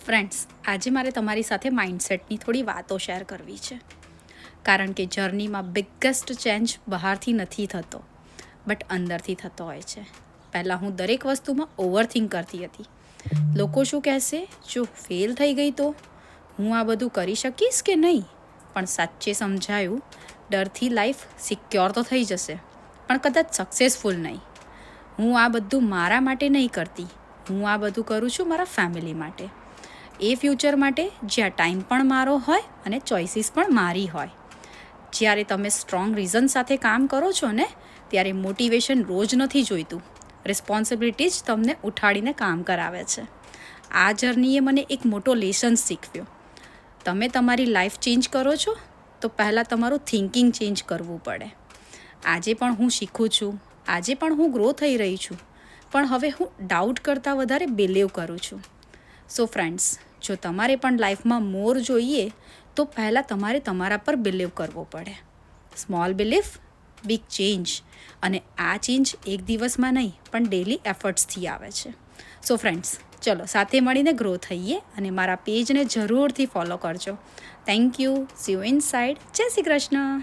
Friends, આજે મારે તમારી સાથે માઇન્ડસેટની થોડી વાતો શેર કરવી છે. કારણ કે જર્નીમાં બિગેસ્ટ ચેન્જ બહારથી નથી થતો, બટ અંદરથી થતો હોય છે. પહેલાં હું દરેક વસ્તુમાં ઓવરથિંક કરતી હતી. લોકો શું કહેશે, જો ફેલ થઈ ગઈ તો હું આ બધું કરી શકીશ કે નહીં. પણ સાચે સમજાયું, ડરથી લાઈફ સિક્યોર તો થઈ જશે, પણ કદાચ સક્સેસફુલ નહીં. હું આ બધું મારા માટે નહીં કરતી, હું આ બધું કરું છું મારા ફેમિલી માટે. એ ફ્યુચર માટે જ્યાં ટાઈમ પણ મારો હોય અને ચોઇસીસ પણ મારી હોય. જ્યારે તમે સ્ટ્રોંગ રીઝન સાથે કામ કરો છો ને, ત્યારે મોટિવેશન રોજ નથી જોઈતું, રિસ્પોન્સિબિલિટી જ તમને ઉઠાડીને કામ કરાવે છે. આ જર્નીએ મને એક મોટો લેસન શીખવ્યો. તમે તમારી લાઈફ ચેન્જ કરો છો તો પહેલાં તમારું થિંકિંગ ચેન્જ કરવું પડે. આજે પણ હું શીખું છું, આજે પણ હું ગ્રો થઈ રહી છું, પણ હવે હું ડાઉટ કરતાં વધારે બિલીવ કરું છું. સો ફ્રેન્ડ્સ, જો તમારે પણ લાઈફમાં મોર જોઈએ તો પહેલાં તમારે તમારા પર બિલીવ કરવો પડે. Small belief, big change. અને આ ચેન્જ એક દિવસમાં નહીં પણ ડેલી એફર્ટ્સથી આવે છે. સો ફ્રેન્ડ્સ, ચલો સાથે મળીને ગ્રો થઈએ અને મારા પેજને જરૂરથી ફોલો કરજો. Thank you. C you inside. જય શ્રી કૃષ્ણ.